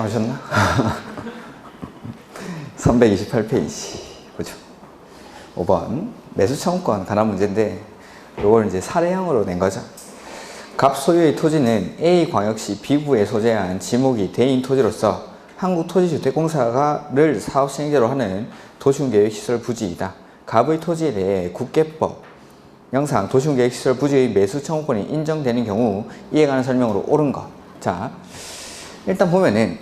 오셨나? 328페이지 보죠. 5번 매수청구권 관한 문제인데 이걸 이제 사례형으로 낸 거죠. 갑 소유의 토지는 A광역시 B구에 소재한 지목이 대인 토지로서 한국토지주택공사를 사업 시행자로 하는 도시계획시설 부지이다. 갑의 토지에 대해 국계법 영상 도시계획시설 부지의 매수 청구권이 인정되는 경우 이에 관한 설명으로 옳은 것. 자, 일단 보면은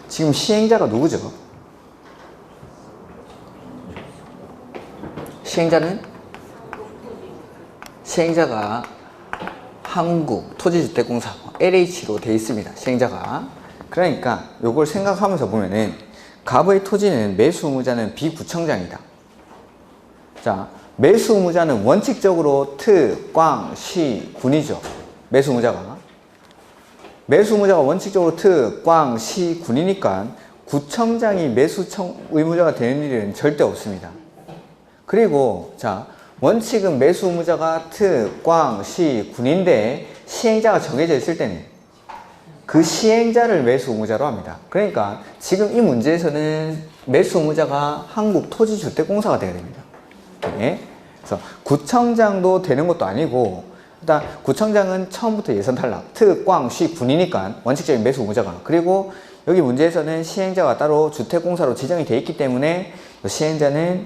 지금 시행자가 누구죠? 시행자가 한국토지주택공사 LH로 되어 있습니다. 시행자가. 그러니까 요걸 생각하면서 보면은 갑의 토지는 매수 의무자는 비구청장이다. 자, 매수 의무자는 원칙적으로 트, 꽝, 시, 군이죠. 매수 의무자가 원칙적으로 트, 꽝, 시, 군이니까 구청장이 매수 의무자가 되는 일은 절대 없습니다. 그리고 자, 원칙은 매수 의무자가 트, 꽝, 시, 군인데 시행자가 정해져 있을 때는 그 시행자를 매수 의무자로 합니다. 그러니까 지금 이 문제에서는 매수 의무자가 한국토지주택공사가 되어야 됩니다. 네. 그래서 구청장도 되는 것도 아니고 일단 구청장은 처음부터 예선 탈락, 트, 꽝, 시, 군이니까 원칙적인 매수 의무자가. 그리고 여기 문제에서는 시행자가 따로 주택공사로 지정이 되어 있기 때문에 시행자는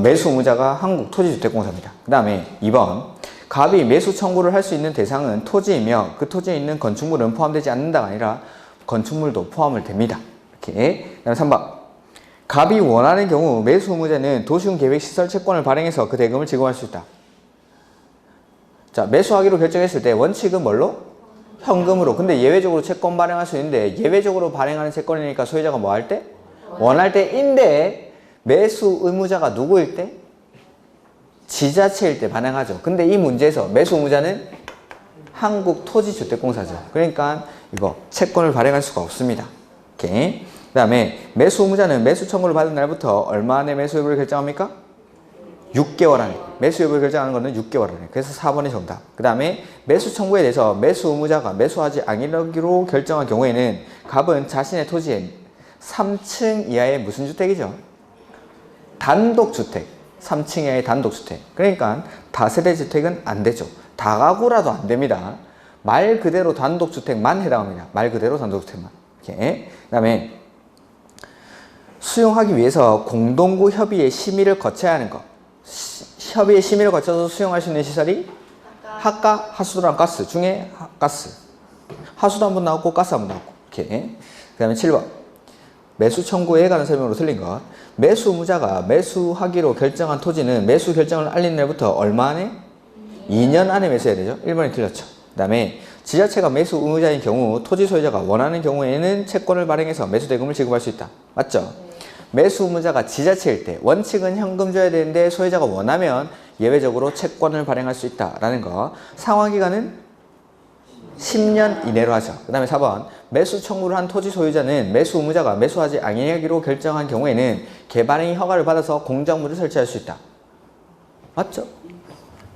매수 의무자가 한국토지주택공사입니다. 그 다음에 2번 갑이 매수 청구를 할 수 있는 대상은 토지이며 그 토지에 있는 건축물은 포함되지 않는다가 아니라 건축물도 포함을 됩니다. 이렇게. 그 다음에 3번 갑이 원하는 경우 매수 의무자는 도시계획시설 채권을 발행해서 그 대금을 지급할 수 있다. 자, 매수하기로 결정했을 때 원칙은 뭘로? 현금으로. 근데 예외적으로 채권 발행할 수 있는데 예외적으로 발행하는 채권이니까 소유자가 뭐 할 때? 원할 때인데 매수 의무자가 누구일 때? 지자체일 때 발행하죠. 근데 이 문제에서 매수 의무자는 한국토지주택공사죠. 그러니까 이거 채권을 발행할 수가 없습니다. 오케이. 그 다음에 매수 의무자는 매수 청구를 받은 날부터 얼마 안에 매수 여부를 결정합니까? 6개월 안에. 매수 여부를 결정하는 것은 6개월 안에. 그래서 4번이 정답. 그 다음에 매수 청구에 대해서 매수 의무자가 매수하지 아니기로 결정한 경우에는 갑은 자신의 토지에 3층 이하의 무슨 주택이죠? 단독주택. 3층 이하의 단독주택. 그러니까 다세대 주택은 안 되죠. 다가구라도 안 됩니다. 말 그대로 단독주택만 해당합니다. 말 그대로 단독주택만. 이렇게. 그 다음에 수용하기 위해서 공동구 협의의 심의를 거쳐야 하는 것. 협의의 심의를 거쳐서 수용할 수 있는 시설이 하가, 하수도랑 가스 중에 가스. 하수도 한 번 나왔고 가스 한 번 나왔고. 이렇게. 그 다음에 7번. 매수 청구에 관한 설명으로 틀린 것. 매수 의무자가 매수하기로 결정한 토지는 매수 결정을 알린 날부터 얼마 안에? 2년 안에 매수해야 되죠. 1번이 틀렸죠. 그 다음에 지자체가 매수 의무자인 경우 토지 소유자가 원하는 경우에는 채권을 발행해서 매수 대금을 지급할 수 있다. 맞죠? 매수 의무자가 지자체일 때 원칙은 현금 줘야 되는데 소유자가 원하면 예외적으로 채권을 발행할 수 있다라는 거. 상환기간은 10년 이내로 하죠. 그 다음에 4번 매수 청구를 한 토지 소유자는 매수 의무자가 매수하지 아니하기로 결정한 경우에는 개발행위 허가를 받아서 공작물을 설치할 수 있다. 맞죠?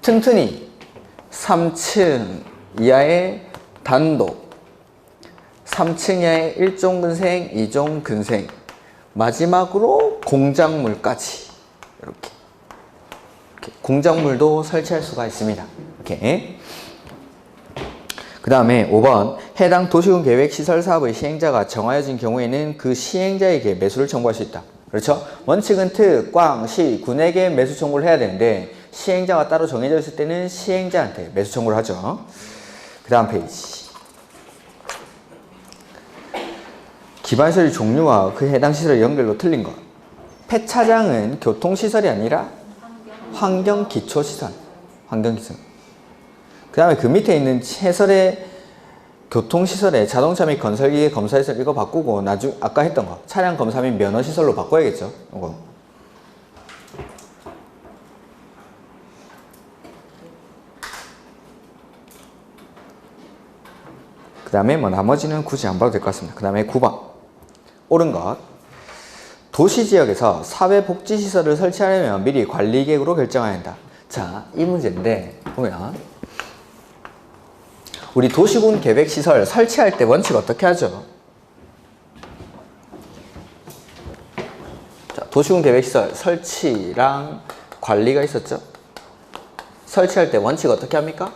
튼튼히 3층 이하의 단독, 3층 이하의 1종 근생, 2종 근생, 마지막으로 공작물까지 이렇게 공작물도 설치할 수가 있습니다. 이렇게. 그 다음에 5번 해당 도시군 계획 시설 사업의 시행자가 정하여진 경우에는 그 시행자에게 매수를 청구할 수 있다. 그렇죠? 원칙은 트, 꽝, 시, 군에게 매수 청구를 해야 되는데 시행자가 따로 정해져 있을 때는 시행자한테 매수 청구를 하죠. 그 다음 페이지. 기반시설 종류와 그 해당 시설의 연결로 틀린 것. 폐차장은 교통시설이 아니라 환경기초시설. 환경기초. 그 다음에 그 밑에 있는 해설의 교통시설에 자동차 및 건설기계 검사시설 이거 바꾸고 아까 했던 거 차량 검사 및 면허시설로 바꿔야겠죠. 이거. 그 다음에 뭐 나머지는 굳이 안 봐도 될 것 같습니다. 그 다음에 9번 옳은 것. 도시지역에서 사회복지시설을 설치하려면 미리 관리계획으로 결정해야 한다. 자, 이 문제인데 보면 우리 도시군 계획시설 설치할 때 원칙 어떻게 하죠? 자, 도시군 계획시설 설치랑 관리가 있었죠? 설치할 때 원칙 어떻게 합니까?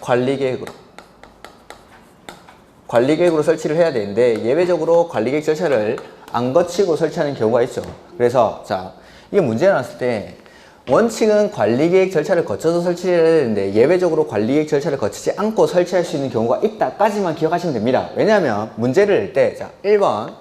관리계획으로. 관리계획으로 설치를 해야 되는데 예외적으로 관리계획 절차를 안 거치고 설치하는 경우가 있죠. 그래서 자, 이게 문제가 났을 때 원칙은 관리계획 절차를 거쳐서 설치를 해야 되는데 예외적으로 관리계획 절차를 거치지 않고 설치할 수 있는 경우가 있다까지만 기억하시면 됩니다. 왜냐하면 문제를 낼 때 자, 1번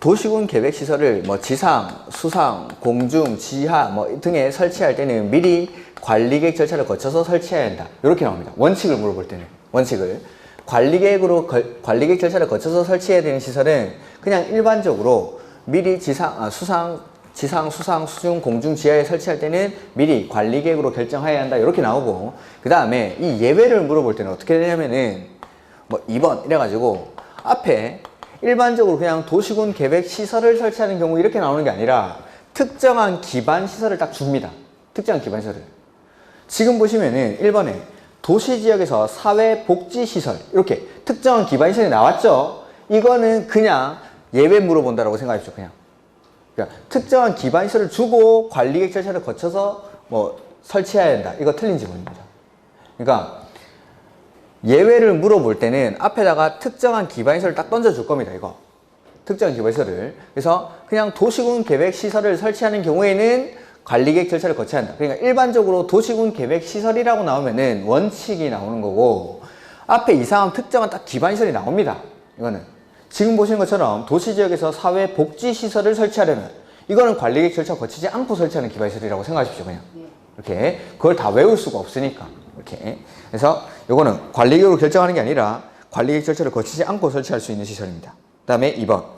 도시군 계획시설을 뭐 지상, 수상, 공중, 지하 뭐 등에 설치할 때는 미리 관리계획 절차를 거쳐서 설치해야 한다. 이렇게 나옵니다. 원칙을 물어볼 때는 원칙을 관리계획 절차를 거쳐서 설치해야 되는 시설은 그냥 일반적으로 미리 지상, 수상, 수중, 공중, 지하에 설치할 때는 미리 관리계획으로 결정해야 한다. 이렇게 나오고 그 다음에 이 예외를 물어볼 때는 어떻게 되냐면은 뭐 2번 이래가지고 앞에 일반적으로 그냥 도시군 계획 시설을 설치하는 경우 이렇게 나오는 게 아니라 특정한 기반 시설을 딱 줍니다. 특정한 기반 시설을. 지금 보시면은 1번에 도시지역에서 사회복지시설 이렇게 특정한 기반 시설이 나왔죠. 이거는 그냥 예외 물어본다라고 생각하십시오. 그냥. 그러니까 특정한 기반 시설을 주고 관리계획 절차를 거쳐서 뭐 설치해야 된다. 이거 틀린 지문입니다. 그러니까 예외를 물어볼 때는 앞에다가 특정한 기반 시설을 딱 던져줄 겁니다. 이거 특정한 기반 시설을. 그래서 그냥 도시군 계획 시설을 설치하는 경우에는 관리계획 절차를 거쳐야 한다. 그러니까 일반적으로 도시군 계획 시설이라고 나오면은 원칙이 나오는 거고 앞에 이상한 특정한 딱 기반 시설이 나옵니다. 이거는 지금 보시는 것처럼 도시지역에서 사회복지시설을 설치하려면 이거는 관리계획 절차 거치지 않고 설치하는 기반 시설이라고 생각하십시오. 그냥 이렇게 그걸 다 외울 수가 없으니까 이렇게. 그래서 이거는 관리계획으로 결정하는 게 아니라 관리계획 절차를 거치지 않고 설치할 수 있는 시설입니다. 그 다음에 2번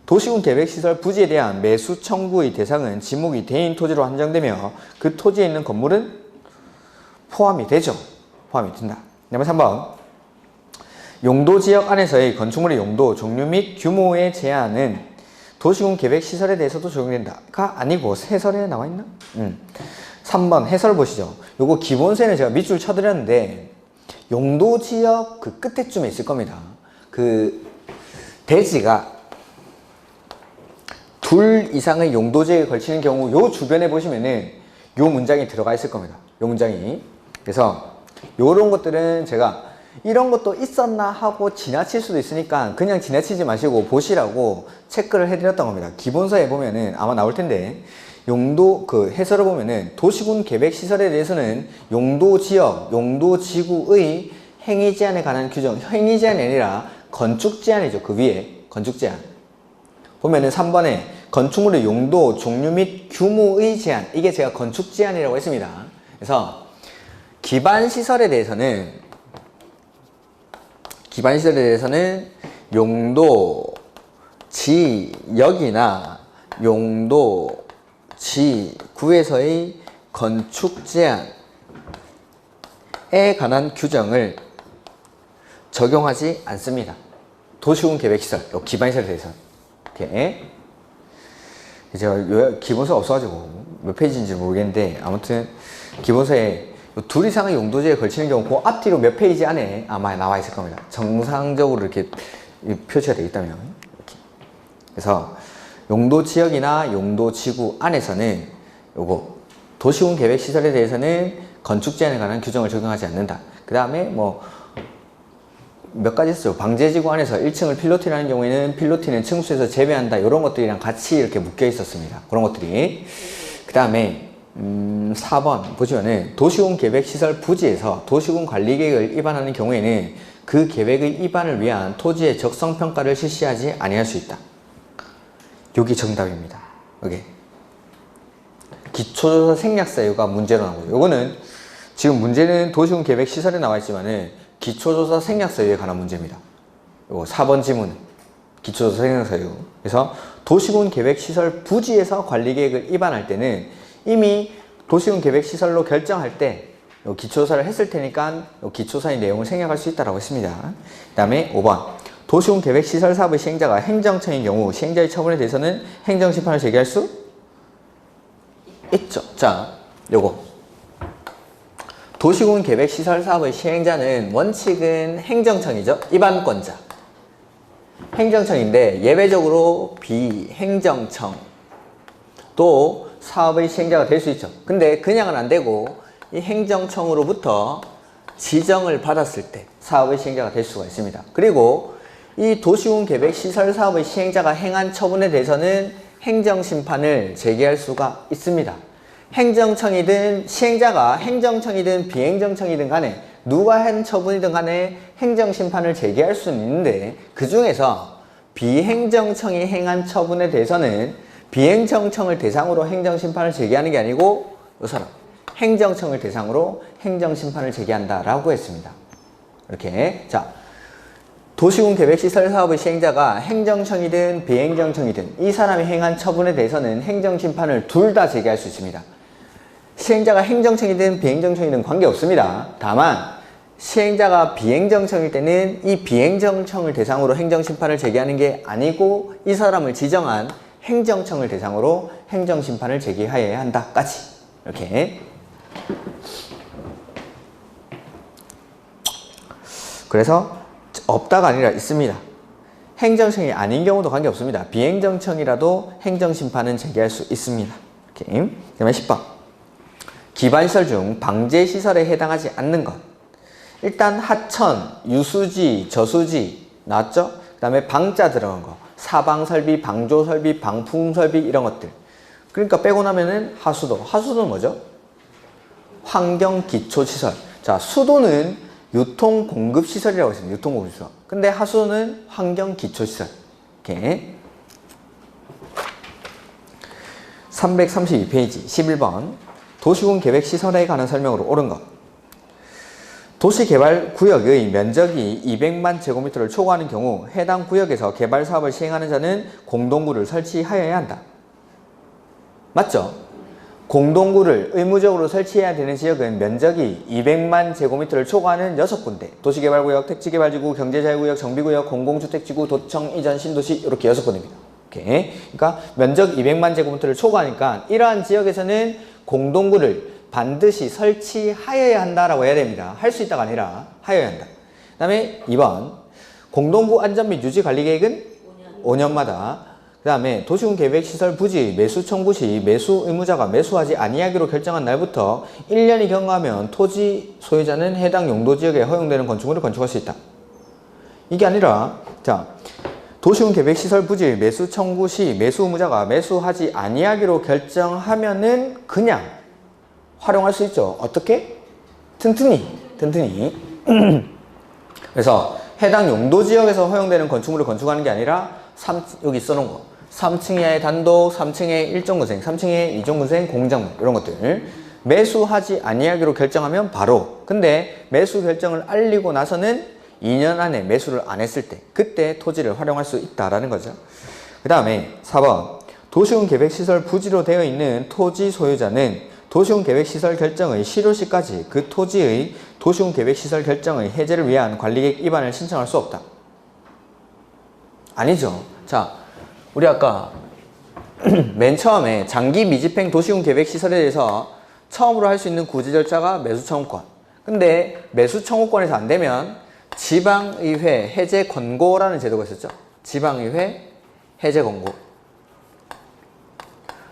도시군 계획시설 부지에 대한 매수 청구의 대상은 지목이 대인 토지로 한정되며 그 토지에 있는 건물은 포함이 되죠. 포함이 된다. 그 다음에 3번 용도지역 안에서의 건축물의 용도, 종류 및 규모의 제한은 도시군 계획시설에 대해서도 적용된다가 아니고 해설에 나와 있나? 3번 해설 보시죠. 요거 기본세는 제가 밑줄 쳐드렸는데 용도지역 그 끝에쯤에 있을 겁니다. 그 대지가 둘 이상의 용도지역에 걸치는 경우 요 주변에 보시면은 요 문장이 들어가 있을 겁니다. 요 문장이. 그래서 요런 것들은 제가 이런 것도 있었나 하고 지나칠 수도 있으니까 그냥 지나치지 마시고 보시라고 체크를 해드렸던 겁니다. 기본서에 보면은 아마 나올 텐데 용도 그 해설을 보면은 도시군 계획 시설에 대해서는 용도지역, 용도지구의 행위 제한에 관한 규정, 행위 제한이 아니라 건축 제한이죠. 그 위에 건축 제한. 보면은 3번에 건축물의 용도, 종류 및 규모의 제한. 이게 제가 건축 제한이라고 했습니다. 그래서 기반 시설에 대해서는 용도 지역이나 용도 지구에서의 건축 제한에 관한 규정을 적용하지 않습니다. 도시군 계획시설, 기반 시설에 대해서. 이렇게. 제가 기본서가 없어가지고 몇 페이지인지 모르겠는데 아무튼 기본서에 둘 이상의 용도지에 걸치는 경우 그 앞뒤로 몇 페이지 안에 아마 나와 있을 겁니다. 정상적으로 이렇게 표시가 되어 있다면. 이렇게. 그래서 용도지역이나 용도지구 안에서는 요거 도시군 계획시설에 대해서는 건축 제한에 관한 규정을 적용하지 않는다. 그 다음에 뭐 몇 가지 있어요. 방제지구 안에서 1층을 필로티를 하는 경우에는 필로티는 층수에서 제외한다. 이런 것들이랑 같이 이렇게 묶여 있었습니다. 그런 것들이. 그 다음에 4번 보시면은 도시군 계획시설 부지에서 도시군 관리계획을 위반하는 경우에는 그 계획의 위반을 위한 토지의 적성평가를 실시하지 아니할 수 있다. 여기 정답입니다. 여기 기초조사 생략사유가 문제로 나오고 요거는 지금 문제는 도시군 계획시설에 나와 있지만은 기초조사 생략사유에 관한 문제입니다. 요거 4번 지문 기초조사 생략사유. 그래서 도시군 계획시설 부지에서 관리계획을 위반할 때는 이미 도시군 계획시설로 결정할 때 기초조사를 했을 테니까 기초조사의 내용을 생략할 수 있다고 했습니다. 그 다음에 5번 도시군 계획시설 사업의 시행자가 행정처인 경우 시행자의 처분에 대해서는 행정심판을 제기할 수 있죠. 자, 요거 도시군 계획시설 사업의 시행자는 원칙은 행정청이죠. 입안권자. 행정청인데 예외적으로 비행정청 또 사업의 시행자가 될 수 있죠. 근데 그냥은 안 되고 이 행정청으로부터 지정을 받았을 때 사업의 시행자가 될 수가 있습니다. 그리고 이 도시군 계획시설 사업의 시행자가 행한 처분에 대해서는 행정심판을 제기할 수가 있습니다. 행정청이든 시행자가 행정청이든 비행정청이든 간에 누가 한 처분이든 간에 행정심판을 제기할 수는 있는데 그 중에서 비행정청이 행한 처분에 대해서는 비행정청을 대상으로 행정심판을 제기하는 게 아니고 이 사람 행정청을 대상으로 행정심판을 제기한다라고 했습니다. 이렇게 자 도시군 계획시설 사업의 시행자가 행정청이든 비행정청이든 이 사람이 행한 처분에 대해서는 행정심판을 둘 다 제기할 수 있습니다. 시행자가 행정청이든 비행정청이든 관계없습니다. 다만 시행자가 비행정청일 때는 이 비행정청을 대상으로 행정심판을 제기하는 게 아니고 이 사람을 지정한 행정청을 대상으로 행정심판을 제기하여야 한다까지 이렇게 그래서 없다가 아니라 있습니다. 행정청이 아닌 경우도 관계없습니다. 비행정청이라도 행정심판은 제기할 수 있습니다. 이렇게. 그 다음에 10번 기반시설 중 방제시설에 해당하지 않는 것 일단 하천, 유수지, 저수지 나왔죠? 그 다음에 방자 들어간 거 사방설비, 방조설비, 방풍설비 이런 것들 그러니까 빼고 나면은 하수도는 뭐죠? 환경기초시설 자 수도는 유통공급시설이라고 했습니다. 유통공급시설 근데 하수도는 환경기초시설 이렇게 332페이지 11번 도시군 계획시설에 관한 설명으로 옳은 것 도시개발구역의 면적이 200만 제곱미터를 초과하는 경우 해당 구역에서 개발사업을 시행하는 자는 공동구를 설치하여야 한다. 맞죠? 공동구를 의무적으로 설치해야 되는 지역은 면적이 200만 제곱미터를 초과하는 6군데 도시개발구역, 택지개발지구, 경제자유구역, 정비구역, 공공주택지구, 도청, 이전, 신도시 이렇게 6군데입니다. 오케이. 그러니까 면적 200만 제곱미터를 초과하니까 이러한 지역에서는 공동구를 반드시 설치하여야 한다라고 해야 됩니다. 할 수 있다가 아니라 하여야 한다. 그 다음에 2번 공동구 안전 및 유지 관리 계획은 5년마다 그 다음에 도시군 계획시설 부지 매수 청구 시 매수 의무자가 매수하지 아니하기로 결정한 날부터 1년이 경과하면 토지 소유자는 해당 용도지역에 허용되는 건축물을 건축할 수 있다. 이게 아니라 자 도시군 계획시설 부지 매수 청구 시 매수 의무자가 매수하지 아니하기로 결정하면은 그냥 활용할 수 있죠. 어떻게? 튼튼히. 그래서 해당 용도지역에서 허용되는 건축물을 건축하는 게 아니라 여기 써놓은 거 3층 이하의 단독, 3층의 1종근생, 3층의 2종근생, 공작물 이런 것들 매수하지 아니하기로 결정하면 바로 근데 매수 결정을 알리고 나서는 2년 안에 매수를 안 했을 때 그때 토지를 활용할 수 있다라는 거죠. 그 다음에 4번 도시군 계획시설 부지로 되어 있는 토지 소유자는 도시군 계획시설 결정의 실효시까지 그 토지의 도시군 계획시설 결정의 해제를 위한 관리계획 위반을 신청할 수 없다. 아니죠. 자, 우리 아까 맨 처음에 장기 미집행 도시군 계획시설에 대해서 처음으로 할 수 있는 구제 절차가 매수청구권. 근데 매수청구권에서 안 되면 지방의회 해제 권고라는 제도가 있었죠. 지방의회 해제 권고.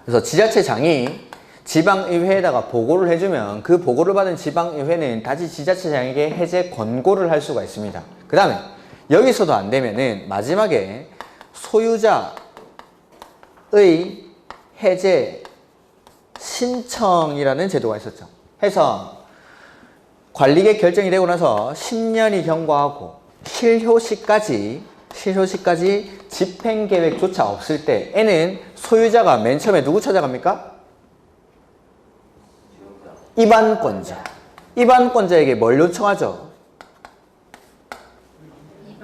그래서 지자체장이 지방의회에다가 보고를 해주면 그 보고를 받은 지방의회는 다시 지자체장에게 해제 권고를 할 수가 있습니다. 그 다음에 여기서도 안 되면은 마지막에 소유자의 해제 신청이라는 제도가 있었죠. 해서 관리계획 결정이 되고 나서 10년이 경과하고 실효시까지 집행계획조차 없을 때에는 소유자가 맨 처음에 누구 찾아갑니까? 입안권자에게 뭘 요청하죠?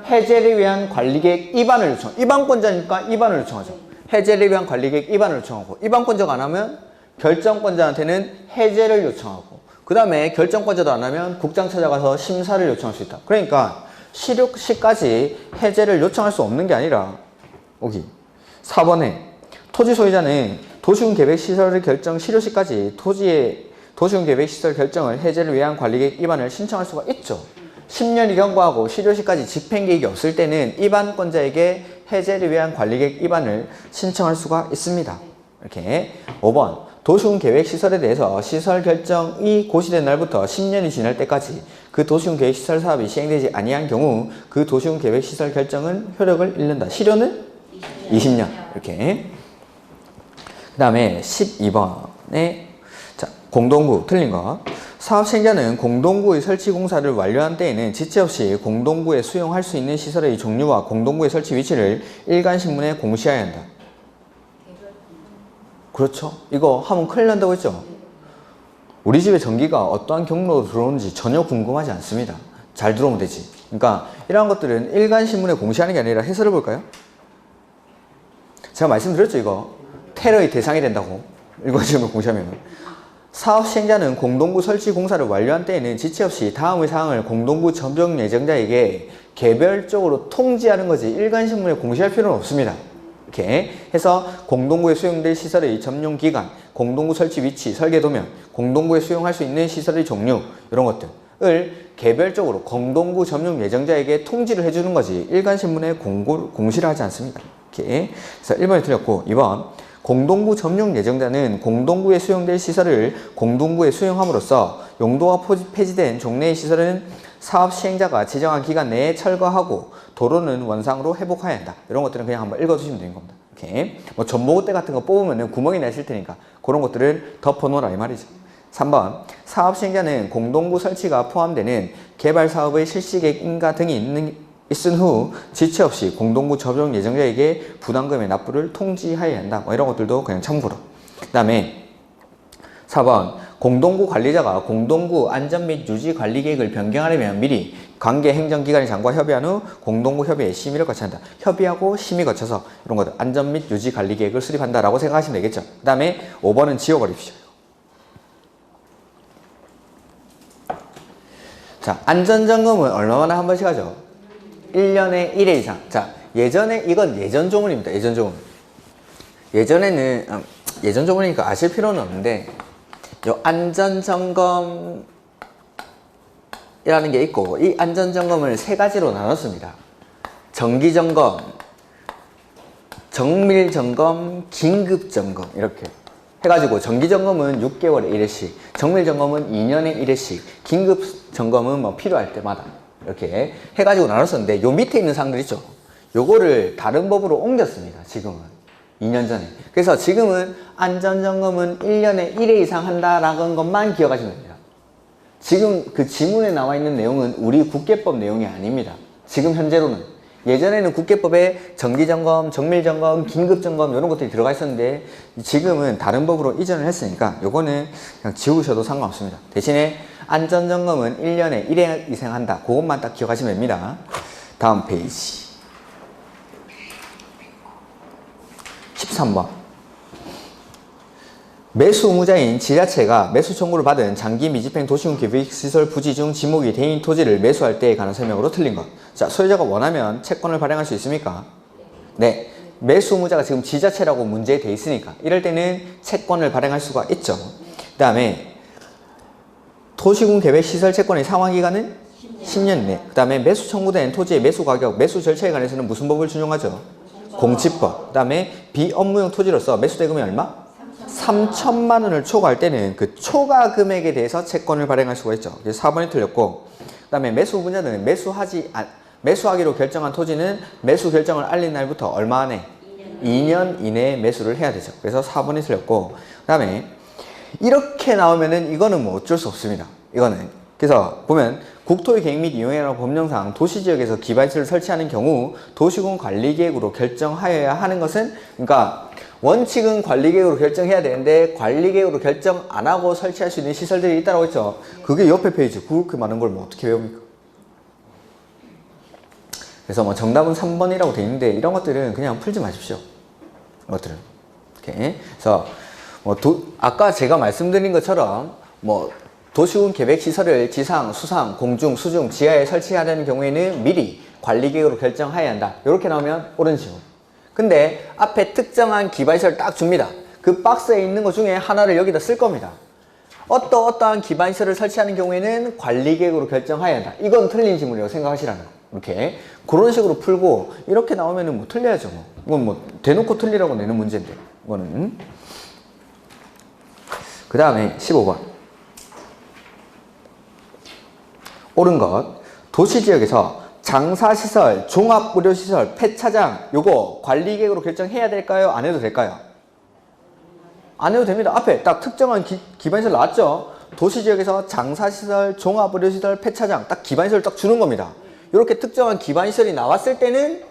해제를 위한 관리계획 입안을 요청. 입안권자니까 입안을 요청하죠. 해제를 위한 관리계획 입안을 요청하고 입안권자가 안 하면 결정권자한테는 해제를 요청하고 그 다음에 결정권자도 안 하면 국장 찾아가서 심사를 요청할 수 있다. 그러니까 실효시까지 해제를 요청할 수 없는 게 아니라 여기 4번에 토지 소유자는 도시군 계획시설의 결정 실효시까지 토지의 도시군 계획시설 결정을 해제를 위한 관리계획 입안을 신청할 수가 있죠. 10년이 경과하고 실효시까지 집행계획이 없을 때는 입안권자에게 해제를 위한 관리계획 입안을 신청할 수가 있습니다. 이렇게 5번 도시군 계획시설에 대해서 시설 결정이 고시된 날부터 10년이 지날 때까지 그 도시군 계획시설 사업이 시행되지 아니한 경우 그 도시군 계획시설 결정은 효력을 잃는다. 실효는 20년. 이렇게. 그 다음에 12번에 자, 공동구 틀린 거. 사업 시행자는 공동구의 설치 공사를 완료한 때에는 지체 없이 공동구에 수용할 수 있는 시설의 종류와 공동구의 설치 위치를 일간신문에 공시해야 한다. 그렇죠. 이거 하면 큰일 난다고 했죠. 우리 집에 전기가 어떠한 경로로 들어오는지 전혀 궁금하지 않습니다. 잘 들어오면 되지. 그러니까 이러한 것들은 일간신문에 공시하는 게 아니라 해설을 볼까요? 제가 말씀드렸죠. 이거 테러의 대상이 된다고. 일간신문에 공시하면. 사업 시행자는 공동구 설치 공사를 완료한 때에는 지체 없이 다음의 사항을 공동구 점정 예정자에게 개별적으로 통지하는 거지 일간신문에 공시할 필요는 없습니다. 이렇게 해서 공동구에 수용될 시설의 점용기간, 공동구 설치 위치, 설계도면, 공동구에 수용할 수 있는 시설의 종류 이런 것들을 개별적으로 공동구 점용 예정자에게 통지를 해주는 거지 일간신문에 공시를 하지 않습니다. 이렇게 그래서 1번이 틀렸고 2번 공동구 점용 예정자는 공동구에 수용될 시설을 공동구에 수용함으로써 용도가 폐지된 종래의 시설은 사업 시행자가 지정한 기간 내에 철거하고 도로는 원상으로 회복해야 한다. 이런 것들은 그냥 한번 읽어주시면 되는 겁니다. 이렇게 뭐 전보고대 같은 거 뽑으면 구멍이 나실 테니까 그런 것들을 덮어놓으라 이 말이죠. 3번 사업 시행자는 공동구 설치가 포함되는 개발 사업의 실시계획 인가 등이 있은 후 지체 없이 공동구 접종 예정자에게 부담금의 납부를 통지해야 한다. 뭐 이런 것들도 그냥 참고로. 그 다음에 4번 공동구 관리자가 공동구 안전 및 유지 관리 계획을 변경하려면 미리 관계 행정기관의 장과 협의한 후 공동구 협의회 심의를 거쳐야 한다. 협의하고 심의 거쳐서 이런 것들 안전 및 유지 관리 계획을 수립한다라고 생각하시면 되겠죠. 그 다음에 5번은 지워버립시오. 자, 안전점검은 얼마나 한 번씩 하죠? 1년에 1회 이상. 자, 예전에 이건 예전 조문입니다. 예전 조문. 예전에는 예전 조문이니까 아실 필요는 없는데 요 안전점검이라는 게 있고 이 안전점검을 세 가지로 나눴습니다. 정기점검, 정밀점검, 긴급점검 이렇게 해가지고 정기점검은 6개월에 1회씩, 정밀점검은 2년에 1회씩, 긴급점검은 뭐 필요할 때마다 이렇게 해가지고 나눴었는데 요 밑에 있는 사항들 있죠. 요거를 다른 법으로 옮겼습니다. 지금은 2년 전에. 그래서 지금은 안전점검은 1년에 1회 이상 한다라는 것만 기억하시면 됩니다. 지금 그 지문에 나와 있는 내용은 우리 국계법 내용이 아닙니다. 지금 현재로는. 예전에는 국계법에 정기점검, 정밀점검, 긴급점검 이런 것들이 들어가 있었는데 지금은 다른 법으로 이전을 했으니까 요거는 그냥 지우셔도 상관없습니다. 대신에 안전점검은 1년에 1회 이상 한다. 그것만 딱 기억하시면 됩니다. 다음 페이지 13번 매수 의무자인 지자체가 매수 청구를 받은 장기 미집행 도시군 계획시설 부지 중 지목이 대인 토지를 매수할 때에 관한 설명으로 틀린 것. 자, 소유자가 원하면 채권을 발행할 수 있습니까? 네. 매수 의무자가 지금 지자체라고 문제에 돼 있으니까 이럴 때는 채권을 발행할 수가 있죠. 그 다음에 도시군 계획시설 채권의 상환기간은 10년 내. 그 다음에 매수 청구된 토지의 매수 가격, 매수 절차에 관해서는 무슨 법을 준용하죠? 공시법. 그 다음에 비업무용 토지로서 매수 대금이 얼마? 3천만 원을 초과할 때는 그 초과 금액에 대해서 채권을 발행할 수가 있죠. 그래서 4번이 틀렸고, 그 다음에 매수 의무자는 매수하기로 결정한 토지는 매수 결정을 알린 날부터 얼마 안에? 2년 이내에 매수를 해야 되죠. 그래서 4번이 틀렸고, 그 다음에 이렇게 나오면은 이거는 뭐 어쩔 수 없습니다. 이거는. 그래서 보면 국토의 계획 및 이용이라는 법령상 도시지역에서 기반시설을 설치하는 경우 도시군 관리계획으로 결정하여야 하는 것은, 그러니까 원칙은 관리계획으로 결정해야 되는데 관리계획으로 결정 안 하고 설치할 수 있는 시설들이 있다고 했죠. 그게 옆에 페이지. 그렇게 많은 걸 뭐 어떻게 외웁니까? 그래서 뭐 정답은 3번이라고 돼 있는데 이런 것들은 그냥 풀지 마십시오. 이런 것들은. 이렇게. 그래서 뭐 아까 제가 말씀드린 것처럼 뭐 도시군 계획시설을 지상, 수상, 공중, 수중, 지하에 설치하려는 경우에는 미리 관리계획으로 결정해야 한다. 이렇게 나오면 옳은 지문. 근데 앞에 특정한 기반시설 딱 줍니다. 그 박스에 있는 것 중에 하나를 여기다 쓸 겁니다. 어떠한 기반시설을 설치하는 경우에는 관리계획으로 결정해야 한다. 이건 틀린 지문이라고 생각하시라는 거. 이렇게 그런 식으로 풀고 이렇게 나오면은 뭐 틀려야죠. 뭐. 이건 뭐 대놓고 틀리라고 내는 문제인데 이거는. 그 다음에 15번 옳은 것. 도시지역에서 장사시설, 종합의료시설, 폐차장 요거 관리계획으로 결정해야 될까요? 안 해도 될까요? 안 해도 됩니다. 앞에 딱 특정한 기반시설 나왔죠? 도시지역에서 장사시설, 종합의료시설, 폐차장 딱 기반시설 딱 주는 겁니다. 이렇게 특정한 기반시설이 나왔을 때는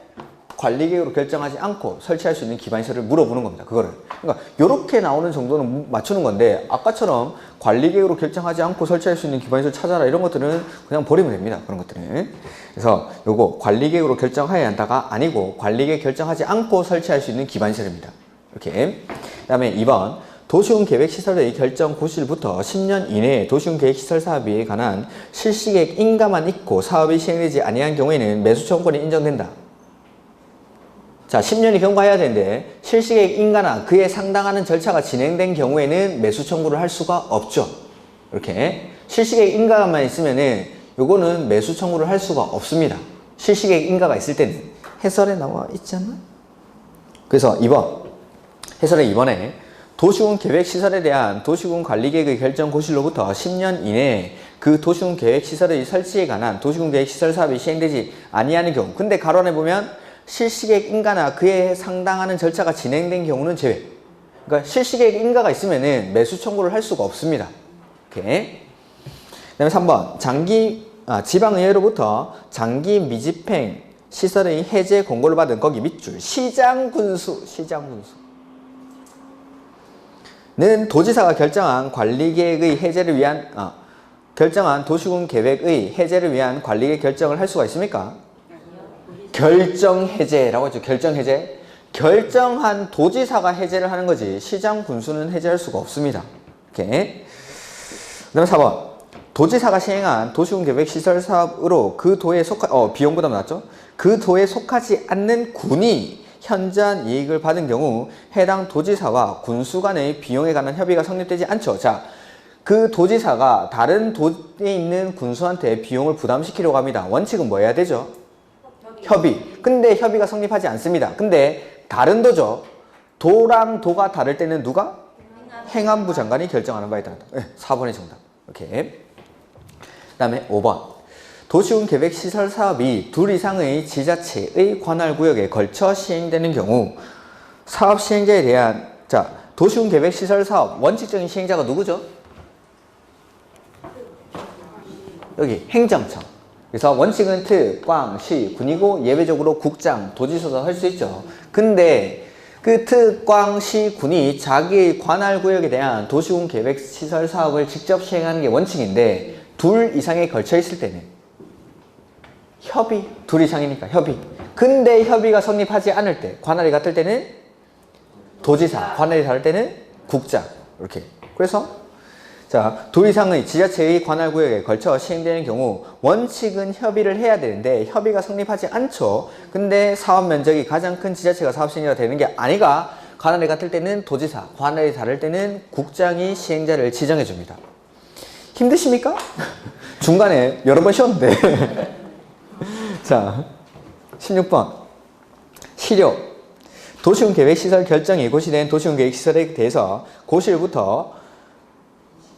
관리계획으로 결정하지 않고 설치할 수 있는 기반시설을 물어보는 겁니다. 그거를. 그러니까 이렇게 나오는 정도는 맞추는 건데 아까처럼 관리계획으로 결정하지 않고 설치할 수 있는 기반시설 찾아라 이런 것들은 그냥 버리면 됩니다. 그런 것들은. 그래서 요거 관리계획으로 결정해야 한다가 아니고 관리계획 결정하지 않고 설치할 수 있는 기반시설입니다. 이렇게. 그 다음에 2번 도시군 계획시설의 결정 고시일부터 10년 이내에 도시군 계획시설 사업에 관한 실시계획 인가만 있고 사업이 시행되지 아니한 경우에는 매수 청구권이 인정된다. 자, 10년이 경과해야 되는데 실시계획 인가나 그에 상당하는 절차가 진행된 경우에는 매수 청구를 할 수가 없죠. 이렇게 실시계획 인가만 있으면은 요거는 매수 청구를 할 수가 없습니다. 실시계획 인가가 있을 때는 해설에 나와 있지 않나? 그래서 2번 해설의 2번에 도시군 계획시설에 대한 도시군 관리계획의 결정 고시로부터 10년 이내에 그 도시군 계획시설의 설치에 관한 도시군 계획시설 사업이 시행되지 아니하는 경우 근데 가로 안에 보면 실시계획 인가나 그에 상당하는 절차가 진행된 경우는 제외. 그러니까 실시계획 인가가 있으면은 매수 청구를 할 수가 없습니다. 이렇게. 그 다음에 3번 지방의회로부터 장기 미집행 시설의 해제 공고를 받은 거기 밑줄 시장군수는 도지사가 결정한 관리계획의 해제를 위한 결정한 도시군 계획의 해제를 위한 관리계획 결정을 할 수가 있습니까? 결정해제라고 하죠. 결정해제. 결정한 도지사가 해제를 하는 거지 시장 군수는 해제할 수가 없습니다. 이렇게. 그 다음에 4번 도지사가 시행한 도시군 계획 시설 사업으로 그 도에 비용 부담 나왔죠. 그 도에 속하지 않는 군이 현저한 이익을 받은 경우 해당 도지사와 군수 간의 비용에 관한 협의가 성립되지 않죠. 자, 그 도지사가 다른 도에 있는 군수한테 비용을 부담시키려고 합니다. 원칙은 뭐 해야 되죠? 협의. 근데 협의가 성립하지 않습니다. 근데 다른 도죠. 도랑 도가 다를 때는 누가? 행안부 장관이 결정하는 바에 따른다. 네, 4번이 정답. 이렇게. 그 다음에 5번. 도시군 계획시설 사업이 둘 이상의 지자체의 관할구역에 걸쳐 시행되는 경우 사업 시행자에 대한 도시군 계획시설 사업 원칙적인 시행자가 누구죠? 여기 행정청. 그래서 원칙은 특, 광, 시, 군이고 예외적으로 국장, 도지사도 할 수 있죠. 근데 그 특, 광, 시, 군이 자기의 관할구역에 대한 도시군 계획시설 사업을 직접 시행하는 게 원칙인데 둘 이상에 걸쳐 있을 때는 협의, 둘 이상이니까 협의. 근데 협의가 성립하지 않을 때, 관할이 같을 때는 도지사, 관할이 다를 때는 국장. 이렇게. 그래서 둘 이상의 지자체의 관할구역에 걸쳐 시행되는 경우 원칙은 협의를 해야 되는데 협의가 성립하지 않죠. 근데 사업 면적이 가장 큰 지자체가 사업 시행자가 되는 게 아니가 관할이 같을 때는 도지사, 관할이 다를 때는 국장이 시행자를 지정해 줍니다. 힘드십니까? 중간에 여러 번 쉬었는데. 자, 16번 시료. 도시군 계획시설 결정이 고시된 도시군 계획시설에 대해서 고시일부터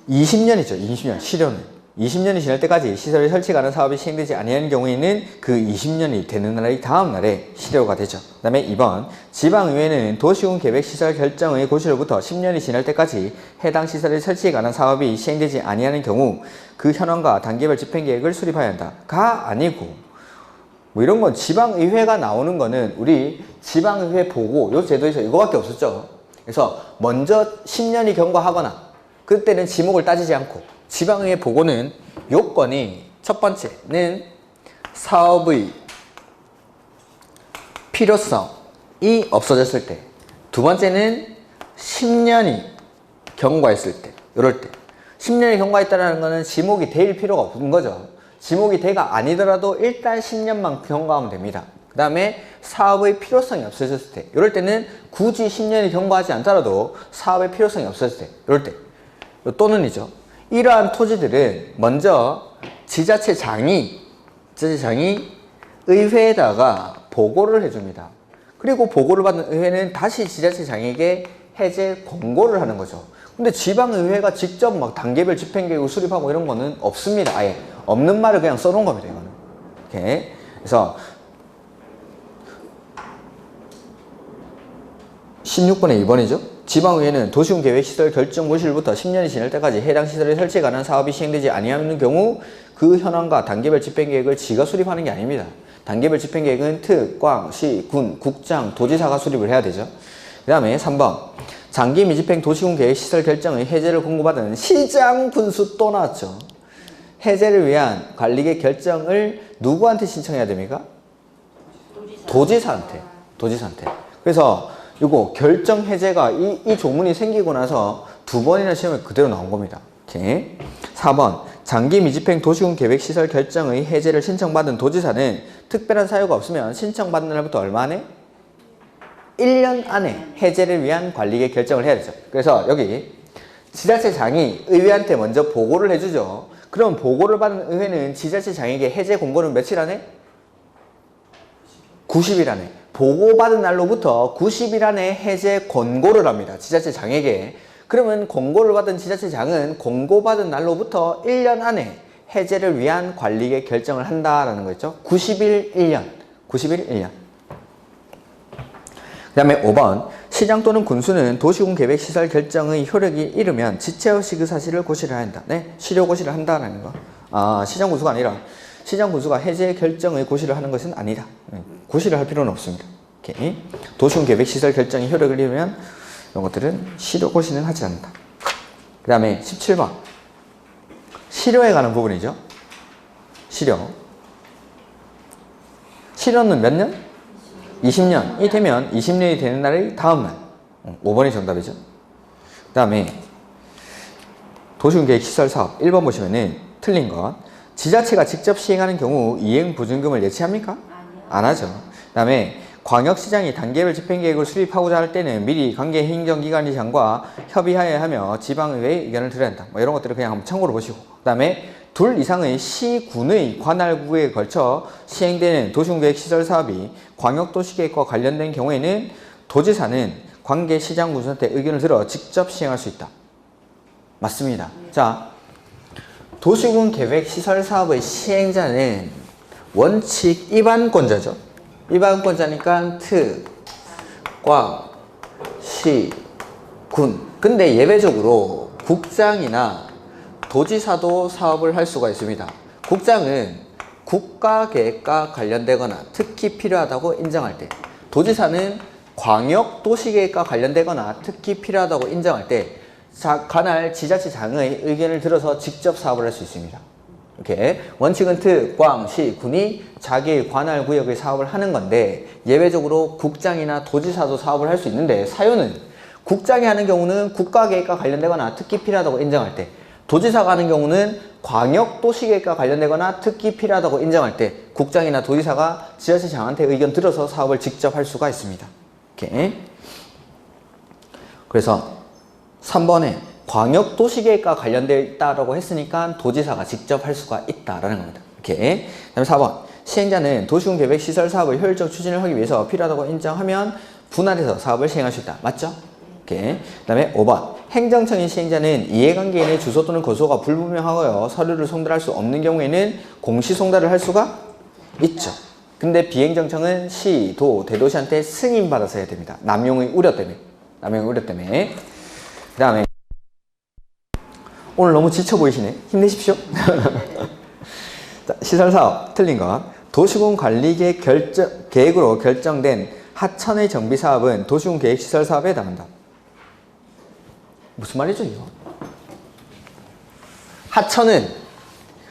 20년이죠. 20년. 시료는. 20년이 지날 때까지 시설이 설치가 하는 사업이 시행되지 아니하는 경우에는 그 20년이 되는 날의 다음 날에 시료가 되죠. 그 다음에 2번. 지방의회는 도시군 계획시설 결정의 고시로부터 10년이 지날 때까지 해당 시설의 설치에 관한 사업이 시행되지 아니하는 경우 그 현황과 단계별 집행계획을 수립해야 한다. 가 아니고 뭐 이런 건 지방의회가 나오는 거는 우리 지방의회 보고 요 제도에서 이거밖에 없었죠. 그래서 먼저 10년이 경과하거나 그때는 지목을 따지지 않고 지방의회 보고는 요건이 첫 번째는 사업의 필요성이 없어졌을 때, 두 번째는 10년이 경과했을 때, 이럴 때 10년이 경과했다는 거는 지목이 될 필요가 없는 거죠. 지목이 돼가 아니더라도 일단 10년만 경과하면 됩니다. 그 다음에 사업의 필요성이 없어졌을 때, 이럴 때는 굳이 10년이 경과하지 않더라도 사업의 필요성이 없어졌을 때, 이럴 때 또는이죠. 이러한 토지들은 먼저 지자체장이 의회에다가 보고를 해줍니다. 그리고 보고를 받은 의회는 다시 지자체장에게 해제 권고를 하는 거죠. 근데 지방의회가 직접 막 단계별 집행계획을 수립하고 이런 거는 없습니다. 아예 없는 말을 그냥 써놓은 겁니다. 이거는. 이렇게. 그래서 16번에 2번이죠. 지방의회는 도시군계획시설 결정 고시일부터 10년이 지날 때까지 해당 시설에 설치에 관한 사업이 시행되지 아니하는 경우 그 현황과 단계별 집행계획을 지가 수립하는 게 아닙니다. 단계별 집행계획은 특, 광, 시, 군, 국장, 도지사가 수립을 해야 되죠. 그 다음에 3번 장기 미집행 도시군 계획시설 결정의 해제를 공고받은 시장 군수 또 나왔죠. 해제를 위한 관리계획 결정을 누구한테 신청해야 됩니까? 도지사한테. 그래서 이거 결정 해제가 이 조문이 생기고 나서 2번이나 시험에 그대로 나온 겁니다. 오케이. 4번 장기 미집행 도시군 계획시설 결정의 해제를 신청받은 도지사는 특별한 사유가 없으면 신청받은 날부터 얼마 안에? 1년 안에 해제를 위한 관리계획 결정을 해야 되죠. 그래서 여기 지자체장이 의회한테 먼저 보고를 해주죠. 그럼 보고를 받은 의회는 지자체장에게 해제 공고는 며칠 안에? 90일 안에. 보고받은 날로부터 90일 안에 해제 권고를 합니다. 지자체장에게. 그러면 권고를 받은 지자체장은 권고받은 날로부터 1년 안에 해제를 위한 관리계획 결정을 한다라는 거죠. 90일 1년. 그 다음에 5번 시장 또는 군수는 도시군 계획시설 결정의 효력이 이르면 지체 없이 그 사실을 고시를 한다. 네, 실효 고시를 한다라는 거. 시장 군수가 아니라 시장 군수가 해제 결정의 고시를 하는 것은 아니다. 고시를 할 필요는 없습니다. 오케이. 도시군 계획시설 결정의 효력을 이루면 이런 것들은 실효 고시는 하지 않는다. 그 다음에 17번 실효에 관한 부분이죠. 실효는 몇 년? 20년이 되면 20년이 되는 날의 다음 날. 5번이 정답이죠. 그 다음에 도시군 계획 시설 사업 1번 보시면은 틀린 것. 지자체가 직접 시행하는 경우 이행 보증금을 예치합니까? 안 하죠. 그 다음에 광역시장이 단계별 집행계획을 수립하고자 할 때는 미리 관계 행정기관장과 협의하여야 하며 지방의회의 의견을 들어야 한다. 뭐 이런 것들을 그냥 한번 참고로 보시고. 그 다음에 둘 이상의 시군의 관할구에 걸쳐 시행되는 도시군계획시설 사업이 광역도시계획과 관련된 경우에는 도지사는 관계시장군수한테 의견을 들어 직접 시행할 수 있다. 맞습니다. 자, 도시군계획시설 사업의 시행자는 원칙 입안권자죠. 입안권자니까 특, 광, 시, 군. 근데 예외적으로 국장이나 도지사도 사업을 할 수가 있습니다. 국장은 국가계획과 관련되거나 특히 필요하다고 인정할 때, 도지사는 광역도시계획과 관련되거나 특히 필요하다고 인정할 때 관할 지자체장의 의견을 들어서 직접 사업을 할 수 있습니다. 이렇게 원칙은 특, 광, 시, 군이 자기 관할 구역의 사업을 하는 건데 예외적으로 국장이나 도지사도 사업을 할 수 있는데 사유는 국장이 하는 경우는 국가계획과 관련되거나 특히 필요하다고 인정할 때, 도지사가 하는 경우는 광역도시계획과 관련되거나 특히 필요하다고 인정할 때 국장이나 도지사가 지자체장한테 의견 들어서 사업을 직접 할 수가 있습니다. 이렇게. 그래서 3번에 광역도시계획과 관련되어 있다고 했으니까 도지사가 직접 할 수가 있다라는 겁니다. 이렇게. 그 다음에 4번 시행자는 도시군계획시설 사업의 효율적 추진을 하기 위해서 필요하다고 인정하면 분할해서 사업을 시행할 수 있다. 맞죠? 이렇게. 그 다음에 5번 행정청의 시행자는 이해관계인의 주소 또는 거소가 불분명하고요 서류를 송달할 수 없는 경우에는 공시송달을 할 수가 있죠. 근데 비행정청은 시, 도, 대도시한테 승인받아서 해야 됩니다. 남용의 우려 때문에. 그 다음에 오늘 너무 지쳐 보이시네. 힘내십시오. 자, 시설사업 틀린 것. 도시군 관리계획 계획으로 결정된 하천의 정비사업은 도시군 계획시설사업에 해당한다. 무슨 말이죠 이거?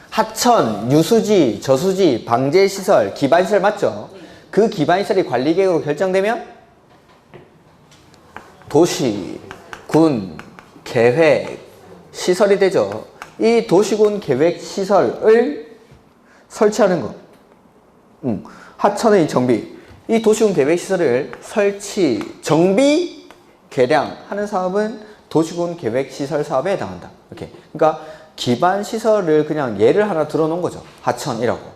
하천, 유수지, 저수지, 방제시설, 기반시설 맞죠? 그 기반시설이 관리계획으로 결정되면 도시, 군, 계획, 시설이 되죠. 이 도시군 계획 시설을 설치하는 것. 하천의 정비. 이 도시군 계획 시설을 설치, 정비, 개량하는 사업은 도시군 계획 시설 사업에 해당한다. 이렇게. 그러니까 기반 시설을 그냥 예를 하나 들어 놓은 거죠. 하천이라고.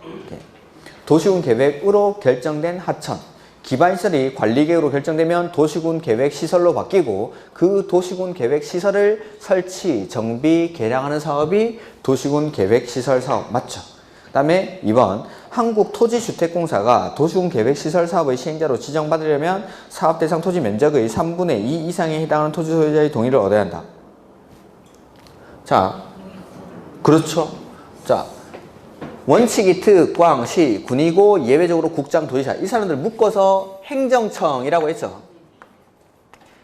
도시군 계획으로 결정된 하천. 기반 시설이 관리 계획으로 결정되면 도시군 계획 시설로 바뀌고 그 도시군 계획 시설을 설치, 정비, 개량하는 사업이 도시군 계획 시설 사업 맞죠? 그 다음에 2번 한국토지주택공사가 도시군 계획 시설 사업의 시행자로 지정받으려면 사업 대상 토지 면적의 3분의 2 이상에 해당하는 토지 소유자의 동의를 얻어야 한다. 자, 그렇죠. 자, 원칙이 특, 광, 시, 군이고 예외적으로 국장, 도지사. 이 사람들 묶어서 행정청이라고 했죠.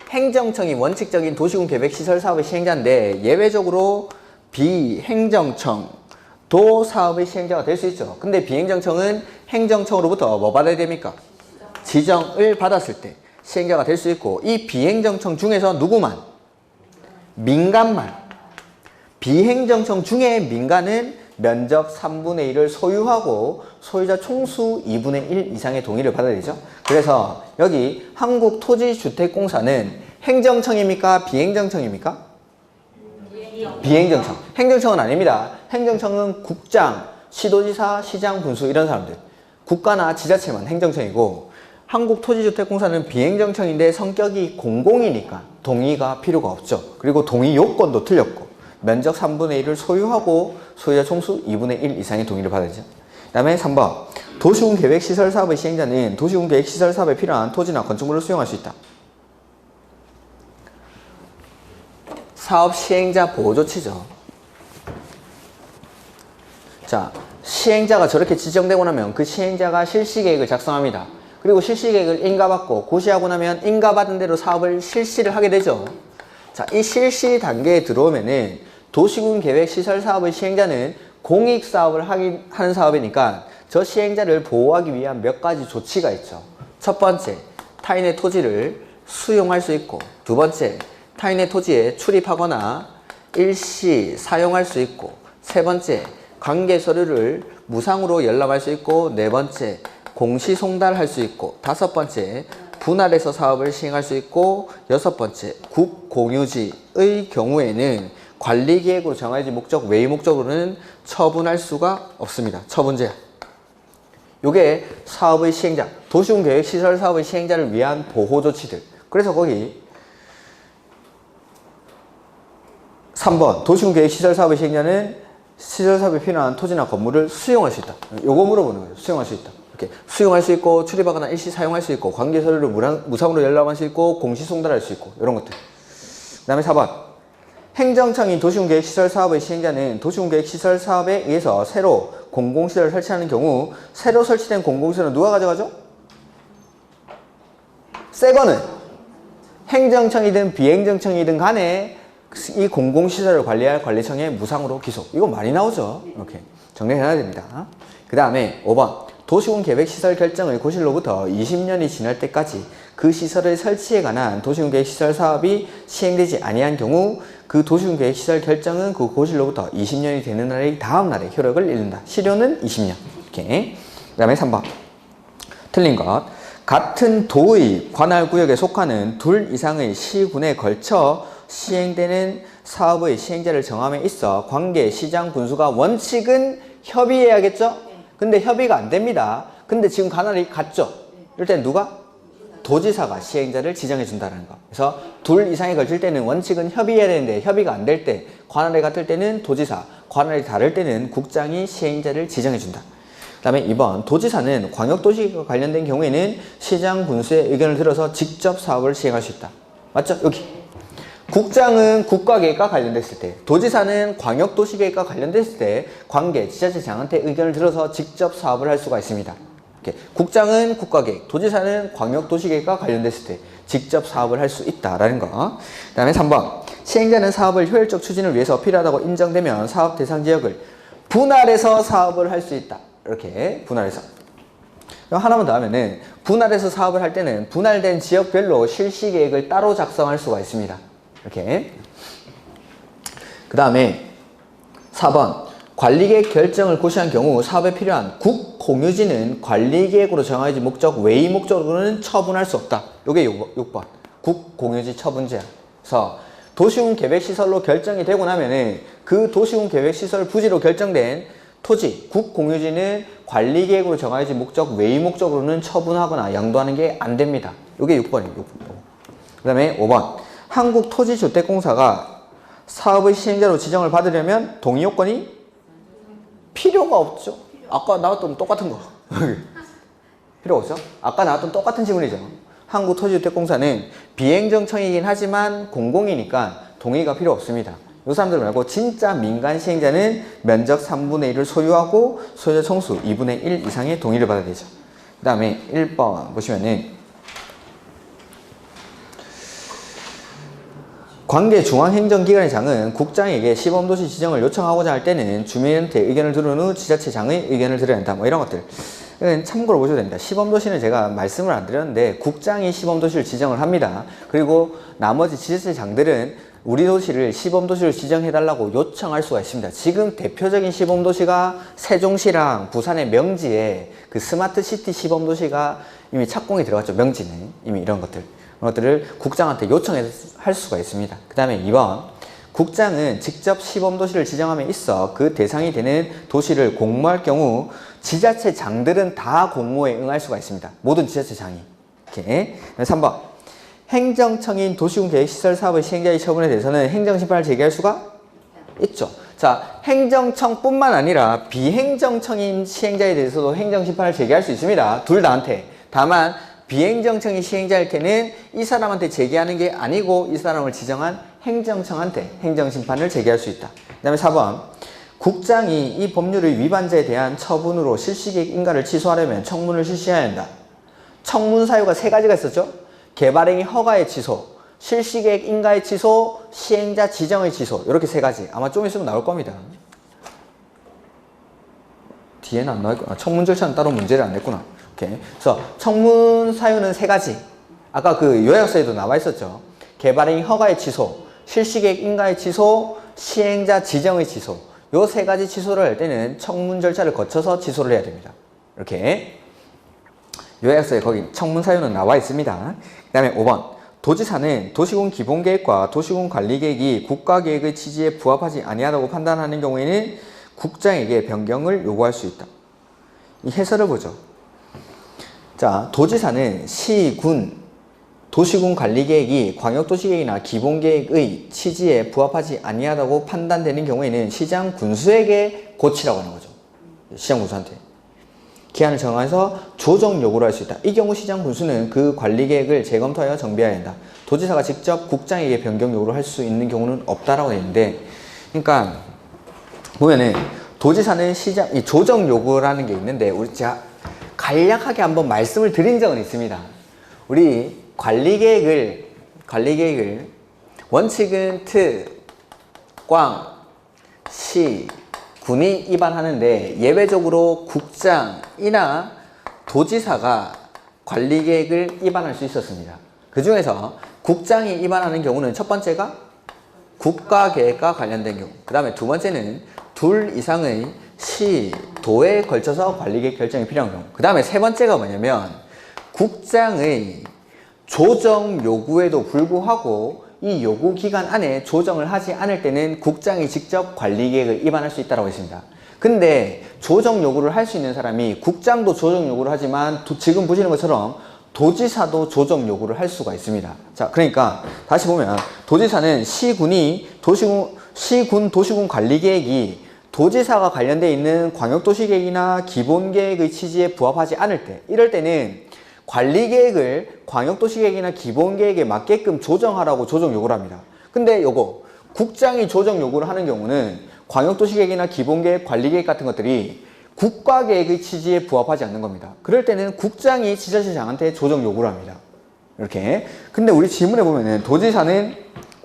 행정청이 원칙적인 도시군 계획 시설 사업의 시행자인데 예외적으로 비행정청도 사업의 시행자가 될 수 있죠. 근데 비행정청은 행정청으로부터 뭐 받아야 됩니까? 지정을 받았을 때 시행자가 될 수 있고 이 비행정청 중에서 누구만? 민간만. 비행정청 중에 민간은 면적 3분의 1을 소유하고 소유자 총수 2분의 1 이상의 동의를 받아야 되죠. 그래서 여기 한국토지주택공사는 행정청입니까? 비행정청입니까? 비행정청. 행정청은 아닙니다. 행정청은 국장, 시도지사, 시장, 군수 이런 사람들. 국가나 지자체만 행정청이고 한국토지주택공사는 비행정청인데 성격이 공공이니까 동의가 필요가 없죠. 그리고 동의 요건도 틀렸고 면적 3분의 1을 소유하고 소유자 총수 2분의 1 이상의 동의를 받아야죠. 그 다음에 3번 도시군 계획시설 사업의 시행자는 도시군 계획시설 사업에 필요한 토지나 건축물을 수용할 수 있다. 사업 시행자 보호조치죠. 자, 시행자가 저렇게 지정되고 나면 그 시행자가 실시계획을 작성합니다. 그리고 실시계획을 인가받고 고시하고 나면 인가받은 대로 사업을 실시를 하게 되죠. 자, 이 실시 단계에 들어오면은 도시군 계획 시설 사업의 시행자는 공익 사업을 하는 사업이니까 저 시행자를 보호하기 위한 몇 가지 조치가 있죠. 첫 번째, 타인의 토지를 수용할 수 있고, 두 번째, 타인의 토지에 출입하거나 일시 사용할 수 있고, 세 번째, 관계 서류를 무상으로 열람할 수 있고, 네 번째, 공시 송달할 수 있고, 다섯 번째, 분할해서 사업을 시행할 수 있고, 여섯 번째, 국공유지의 경우에는 관리계획으로 정해진 목적 외의 목적으로는 처분할 수가 없습니다. 처분제한. 요게 사업의 시행자, 도시군 계획 시설 사업의 시행자를 위한 보호 조치들. 그래서 거기 3번 도시군 계획 시설 사업의 시행자는 시설 사업에 필요한 토지나 건물을 수용할 수 있다. 요거 물어보는 거예요. 수용할 수 있다. 이렇게 수용할 수 있고 출입하거나 일시 사용할 수 있고 관계 서류를 무상으로 열람할 수 있고 공시 송달할 수 있고 이런 것들. 그 다음에 4번 행정청인 도시군계획시설 사업의 시행자는 도시군계획시설 사업에 의해서 새로 공공시설을 설치하는 경우 새로 설치된 공공시설은 누가 가져가죠? 새 거는 행정청이든 비행정청이든 간에 이 공공시설을 관리할 관리청에 무상으로 기속. 이거 많이 나오죠. 이렇게 정리해놔야 됩니다. 그 다음에 5번 도시군 계획시설 결정의 고실로부터 20년이 지날 때까지 그 시설의 설치에 관한 도시군 계획시설 사업이 시행되지 아니한 경우 그 도시군 계획시설 결정은 그 고실로부터 20년이 되는 날의 다음 날에 효력을 잃는다. 실효는 20년. 이렇게. 그 다음에 3번 틀린 것. 같은 도의 관할구역에 속하는 둘 이상의 시군에 걸쳐 시행되는 사업의 시행자를 정함에 있어 관계 시장 군수가 원칙은 협의해야겠죠? 근데 협의가 안 됩니다. 근데 지금 관할이 같죠? 이럴 땐 누가? 도지사가 시행자를 지정해 준다는 거. 그래서 둘 이상에 걸칠 때는 원칙은 협의해야 되는데 협의가 안 될 때, 관할이 같을 때는 도지사, 관할이 다를 때는 국장이 시행자를 지정해 준다. 그 다음에 2번 도지사는 광역도시와 관련된 경우에는 시장 군수의 의견을 들어서 직접 사업을 시행할 수 있다. 맞죠? 여기 국장은 국가계획과 관련됐을 때, 도지사는 광역도시계획과 관련됐을 때 관계 지자체장한테 의견을 들어서 직접 사업을 할 수가 있습니다. 이렇게. 국장은 국가계획, 도지사는 광역도시계획과 관련됐을 때 직접 사업을 할 수 있다라는 거. 그 다음에 3번 시행자는 사업을 효율적 추진을 위해서 필요하다고 인정되면 사업 대상 지역을 분할해서 사업을 할 수 있다. 이렇게 분할해서. 하나만 더 하면은 분할해서 사업을 할 때는 분할된 지역별로 실시계획을 따로 작성할 수가 있습니다. 이렇게. 그 다음에 4번 관리계획 결정을 고시한 경우 사업에 필요한 국공유지는 관리계획으로 정해진 목적 외의 목적으로는 처분할 수 없다. 요게 6번 국공유지 처분 제한. 그래서 도시군 계획시설로 결정이 되고 나면은 그 도시군 계획시설 부지로 결정된 토지, 국공유지는 관리계획으로 정해진 목적 외의 목적으로는 처분하거나 양도하는 게 안 됩니다. 이게 6번이에요. 6번. 그 다음에 5번. 한국토지주택공사가 사업의 시행자로 지정을 받으려면 동의 요건이 필요가 없죠. 아까 나왔던 똑같은 거. 필요 없죠? 아까 나왔던 똑같은 질문이죠. 한국토지주택공사는 비행정청이긴 하지만 공공이니까 동의가 필요 없습니다. 이 사람들 말고 진짜 민간 시행자는 면적 3분의 1을 소유하고 소유자 총수 2분의 1 이상의 동의를 받아야 되죠. 그 다음에 1번 보시면은 관계 중앙행정기관장은 국장에게 시범도시 지정을 요청하고자 할 때는 주민한테 의견을 들은 후 지자체장의 의견을 들어야 한다. 뭐 이런 것들. 참고로 보셔도 됩니다. 시범도시는 제가 말씀을 안 드렸는데 국장이 시범도시를 지정을 합니다. 그리고 나머지 지자체장들은 우리 도시를 시범도시로 지정해달라고 요청할 수가 있습니다. 지금 대표적인 시범도시가 세종시랑 부산의 명지에 그 스마트시티 시범도시가 이미 착공이 들어갔죠. 명지는 이미 이런 것들을 국장한테 요청할 수가 있습니다. 그 다음에 2번 국장은 직접 시범도시를 지정함에 있어 그 대상이 되는 도시를 공모할 경우 지자체장들은 다 공모에 응할 수가 있습니다. 모든 지자체장이. 이렇게. 3번 행정청인 도시군 계획시설 사업의 시행자의 처분에 대해서는 행정심판을 제기할 수가 있죠. 자, 행정청뿐만 아니라 비행정청인 시행자에 대해서도 행정심판을 제기할 수 있습니다. 둘 다한테. 다만 비행정청이 시행자일 때는 이 사람한테 제기하는 게 아니고 이 사람을 지정한 행정청한테 행정심판을 제기할 수 있다. 그 다음에 4번 국장이 이 법률의 위반자에 대한 처분으로 실시계획 인가를 취소하려면 청문을 실시해야 한다. 청문 사유가 3가지가 있었죠. 개발행위 허가의 취소, 실시계획 인가의 취소, 시행자 지정의 취소. 이렇게 3가지. 아마 좀 있으면 나올 겁니다. 뒤에는 안 나와있구나. 청문 절차는 따로 문제를 안 냈구나. 오케이. 그래서 청문 사유는 3가지. 아까 그 요약서에도 나와 있었죠. 개발행위 허가의 취소, 실시계획 인가의 취소, 시행자 지정의 취소. 요 3가지 취소를 할 때는 청문 절차를 거쳐서 취소를 해야 됩니다. 이렇게. 요약서에 거기 청문 사유는 나와 있습니다. 그 다음에 5번 도지사는 도시군 기본계획과 도시군 관리계획이 국가계획의 취지에 부합하지 아니하다고 판단하는 경우에는 국장에게 변경을 요구할 수 있다. 이 해설을 보죠. 자, 도지사는 시, 군, 도시군 관리계획이 광역도시계획이나 기본계획의 취지에 부합하지 아니하다고 판단되는 경우에는 시장 군수에게 고치라고 하는 거죠. 시장 군수한테. 기한을 정해서 조정 요구를 할 수 있다. 이 경우 시장 군수는 그 관리계획을 재검토하여 정비해야 한다. 도지사가 직접 국장에게 변경 요구를 할 수 있는 경우는 없다라고 되어 있는데, 그러니까 보면은 도지사는 시장 이 조정 요구라는 게 있는데 우리 제가 간략하게 한번 말씀을 드린 적은 있습니다. 우리 관리계획을 원칙은 트, 꽝, 시, 군이 위반하는데 예외적으로 국장이나 도지사가 관리계획을 위반할 수 있었습니다. 그 중에서 국장이 위반하는 경우는 첫 번째가 국가계획과 관련된 경우, 그 다음에 두 번째는 둘 이상의 시, 도에 걸쳐서 관리계획 결정이 필요한 경우, 그 다음에 세 번째가 뭐냐면 국장의 조정 요구에도 불구하고 이 요구 기간 안에 조정을 하지 않을 때는 국장이 직접 관리계획을 위반할 수 있다고 했습니다. 근데 조정 요구를 할 수 있는 사람이 국장도 조정 요구를 하지만 지금 보시는 것처럼 도지사도 조정 요구를 할 수가 있습니다. 자, 그러니까 다시 보면 도지사는 시군 도시군 관리계획이 도지사가 관련되어 있는 광역도시계획이나 기본계획의 취지에 부합하지 않을 때, 이럴 때는 관리계획을 광역도시계획이나 기본계획에 맞게끔 조정하라고 조정 요구를 합니다. 근데 요거 국장이 조정 요구를 하는 경우는 광역도시계획이나 기본계획, 관리계획 같은 것들이 국가계획의 취지에 부합하지 않는 겁니다. 그럴 때는 국장이 지자체장한테 조정 요구를 합니다. 이렇게. 근데 우리 지문에 보면은 도지사는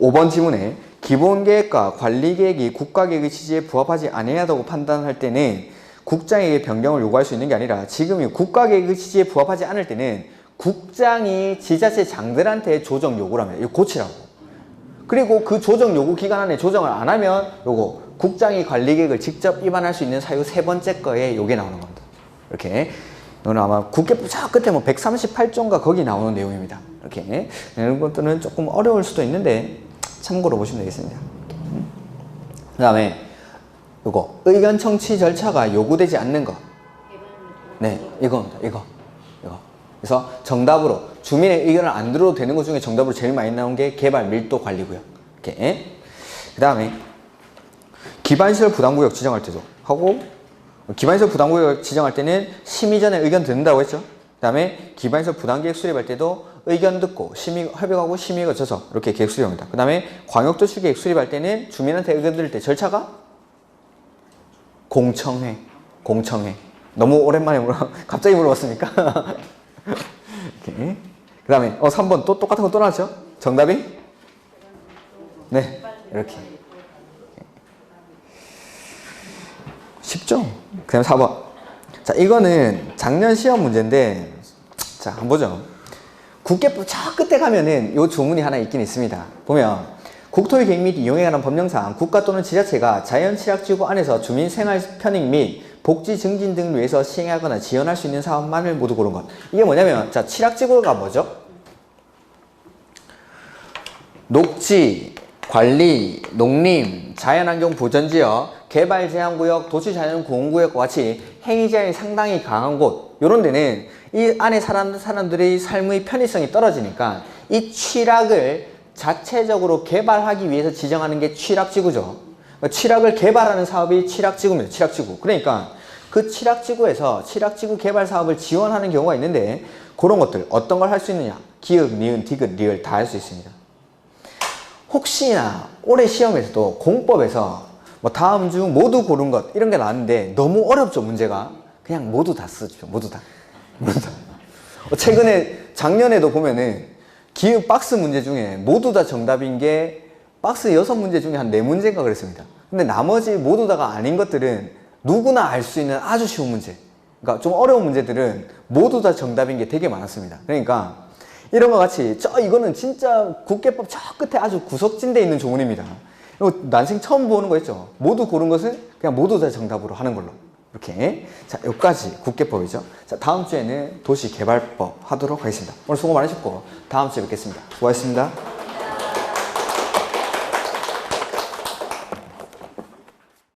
5번 지문에 기본계획과 관리계획이 국가계획의 취지에 부합하지 아니하다고 판단할 때는 국장에게 변경을 요구할 수 있는 게 아니라 지금 이 국가계획의 취지에 부합하지 않을 때는 국장이 지자체장들한테 조정 요구를 합니다. 이거 고치라고. 그리고 그 조정 요구 기간 안에 조정을 안 하면 요거 국장이 관리계획을 직접 위반할 수 있는 사유 세 번째 거에 요게 나오는 겁니다. 이렇게. 이거는 아마 국회법 저 끝에 뭐 138조인가 거기 나오는 내용입니다. 이렇게. 이런 것들은 조금 어려울 수도 있는데 참고로 보시면 되겠습니다. 그 다음에 이거 의견 청취 절차가 요구되지 않는 거. 네, 이겁니다. 이거. 그래서 정답으로 주민의 의견을 안 들어도 되는 것 중에 정답으로 제일 많이 나온 게 개발 밀도 관리고요. 이렇게. 그 다음에 기반시설 부담구역 지정할 때도 하고, 기반시설 부담구역 지정할 때는 심의 전에 의견 듣는다고 했죠. 그 다음에 기반시설 부담계획 수립할 때도 의견 듣고 심의 협의하고 심의에 거쳐서 이렇게 계획 수립합니다. 그 다음에 광역도시계획 수립할 때는 주민한테 의견 들을 때 절차가 공청회. 너무 오랜만에 갑자기 물어봤습니까? 이렇게. 그 다음에 3번 또 똑같은 거 또 나왔죠? 정답이? 네, 이렇게. 쉽죠? 그다음 4번. 자, 이거는 작년 시험 문제인데, 자, 한번 보죠. 국계법 저 끝에 가면은 요 조문이 하나 있긴 있습니다. 보면 국토의 계획 및 이용에 관한 법령상 국가 또는 지자체가 자연취락지구 안에서 주민 생활 편익 및 복지 증진 등을 위해서 시행하거나 지원할 수 있는 사업만을 모두 고른 것. 이게 뭐냐면, 자, 취락지구가 뭐죠? 녹지, 관리, 농림, 자연환경 보전지역, 개발제한구역, 도시자연보호구역과 같이 행위제한이 상당히 강한 곳, 이런 데는 이 안에 사는 사람들의 삶의 편의성이 떨어지니까 이 취락을 자체적으로 개발하기 위해서 지정하는 게 취락지구죠. 취락을 개발하는 사업이 취락지구입니다. 취락지구. 그러니까 그 취락지구에서 취락지구 개발 사업을 지원하는 경우가 있는데, 그런 것들 어떤 걸 할 수 있느냐? 기읍, 니은, 디귿, 리을 다 할 수 있습니다. 혹시나 올해 시험에서도 공법에서 뭐 다음 중 모두 고른 것 이런 게 나왔는데 너무 어렵죠, 문제가. 그냥 모두 다 쓰죠. 모두 다. 최근에 작년에도 보면은 기읍 박스 문제 중에 모두 다 정답인 게 박스 6문제 중에 한 4문제인가 그랬습니다. 근데 나머지 모두 다가 아닌 것들은 누구나 알 수 있는 아주 쉬운 문제, 그러니까 좀 어려운 문제들은 모두 다 정답인 게 되게 많았습니다. 그러니까 이런 것 같이 이거는 진짜 국계법 저 끝에 아주 구석진데 있는 조문입니다. 이거 난생 처음 보는 거 있죠. 모두 고른 것은 그냥 모두 다 정답으로 하는 걸로. 이렇게. 자, 여기까지 국계법이죠. 자, 다음 주에는 도시개발법 하도록 하겠습니다. 오늘 수고 많으셨고 다음 주에 뵙겠습니다. 수고하셨습니다.